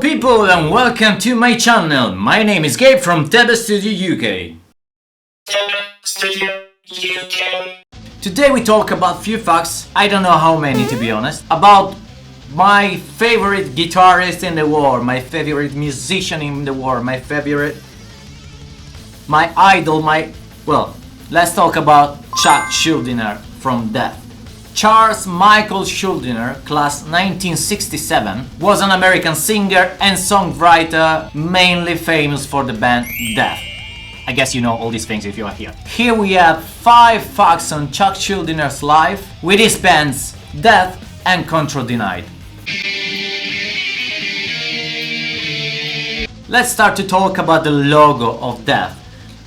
people and welcome to my channel. My name is Gabe from TEBE Studio UK. Today we talk about few facts, I don't know how many to be honest, about my favorite guitarist in the world, my favorite musician in the world, my idol, well, let's talk about Chuck Schuldiner from Death. Charles Michael Schuldiner, class 1967, was an American singer and songwriter mainly famous for the band Death. I guess you know all these things if you are here. Here we have 5 facts on Chuck Schuldiner's life with his bands Death and Control Denied. Let's start to talk about the logo of Death.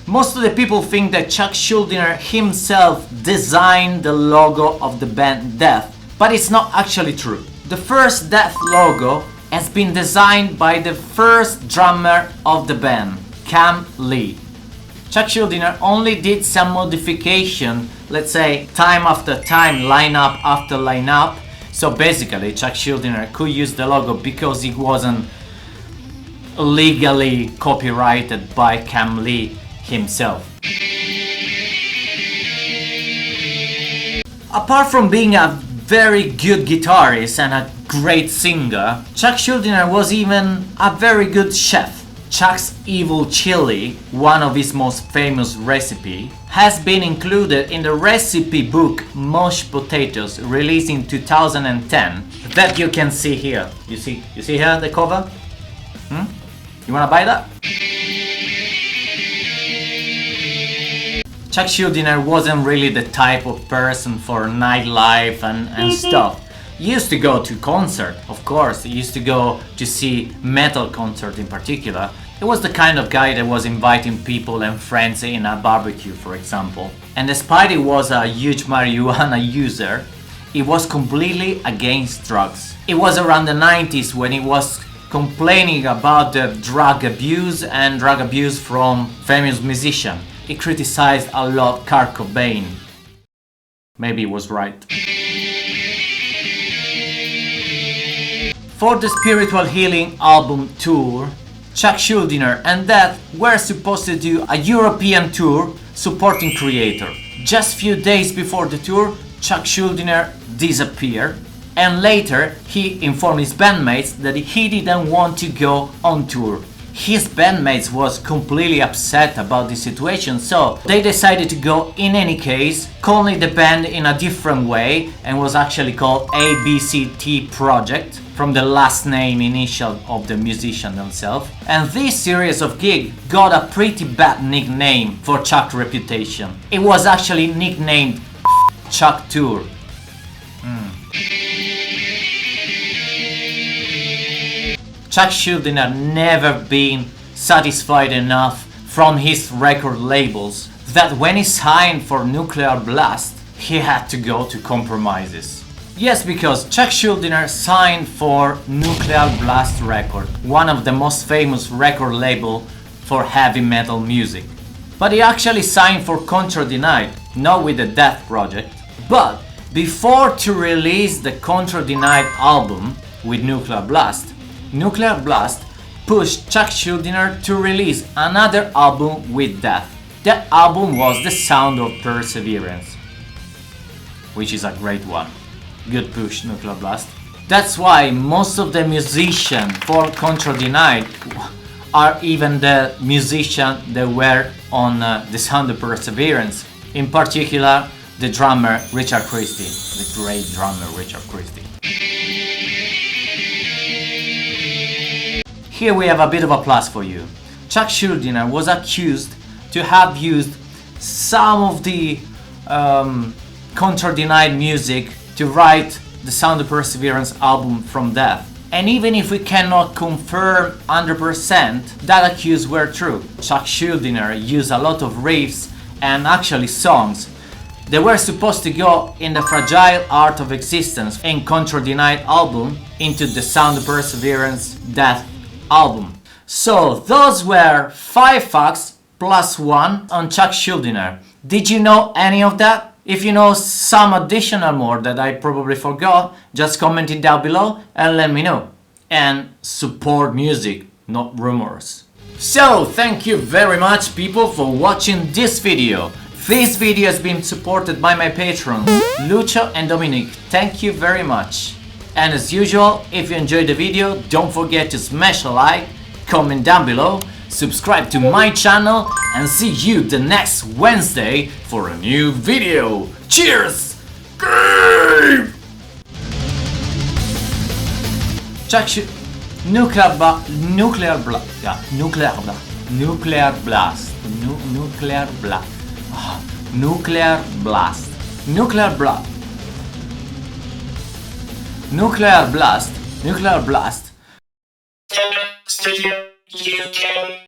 Most of the people think that Chuck Schuldiner himself designed the logo of the band Death, but it's not actually true. The first Death logo has been designed by the first drummer of the band, Cam Lee. Chuck Schuldiner only did some modification, let's say time after time, lineup after lineup. So basically Chuck Schuldiner could use the logo because it wasn't legally copyrighted by Cam Lee himself. Apart from being a very good guitarist and a great singer, Chuck Schuldiner was even a very good chef. Chuck's Evil Chili, one of his most famous recipes, has been included in the recipe book Mashed Potatoes, released in 2010, that you can see here. You see here the cover? You wanna buy that? Chuck Schuldiner wasn't really the type of person for nightlife and stuff. He used to go to concert, of course. He used to go to see metal concert in particular. He was the kind of guy that was inviting people and friends in a barbecue, for example. And despite he was a huge marijuana user, he was completely against drugs. It was around the 90s when he was complaining about the drug abuse from famous musicians. He criticized a lot Kurt Cobain. Maybe he was right. For the Spiritual Healing album tour, Chuck Schuldiner and Death were supposed to do a European tour supporting Creator. Just few days before the tour, Chuck Schuldiner disappeared, and later he informed his bandmates that he didn't want to go on tour. His bandmates was completely upset about the situation, so they decided to go in any case, calling the band in a different way, and was actually called ABCT Project, from the last name initial of the musician themselves. And this series of gigs got a pretty bad nickname for Chuck's reputation. It was actually nicknamed Chuck Tour. Chuck Schuldiner never been satisfied enough from his record labels that when he signed for Nuclear Blast, he had to go to compromises. Yes, because Chuck Schuldiner signed for Nuclear Blast Record, one of the most famous record label for heavy metal music. But he actually signed for Control Denied, not with the Death Project. But before to release the Control Denied album with Nuclear Blast pushed Chuck Schuldiner to release another album with Death. That album was The Sound of Perseverance, which is a great one. Good push, Nuclear Blast. That's why most of the musicians for Control Denied are even the musicians that were on The Sound of Perseverance. In particular, the drummer Richard Christie, the great drummer Richard Christie. Here we have a bit of a plus for you. Chuck Schuldiner was accused to have used some of the Control Denied music to write the Sound of Perseverance album from Death. And even if we cannot confirm 100% that accuse were true, Chuck Schuldiner used a lot of riffs and actually songs that were supposed to go in the Fragile Art of Existence and Control Denied album into the Sound of Perseverance Death album. So those were 5 facts plus 1 on Chuck Schuldiner. Did you know any of that? If you know some additional more that I probably forgot, just comment it down below and let me know. and support music, not rumors. So, thank you very much people for watching this video. This video has been supported by my patrons, Lucio and Dominic. Thank you very much. And as usual, if you enjoyed the video, don't forget to smash a like, comment down below, subscribe to my channel, and see you the next Wednesday for a new video. Cheers! GABE! Chuck Nuclear blast. Nuclear blast. Nuclear blast. Nuclear blast. Nuclear blast. Nuclear blast. Nuclear blast. Nuclear blast. TEBE Studio UK.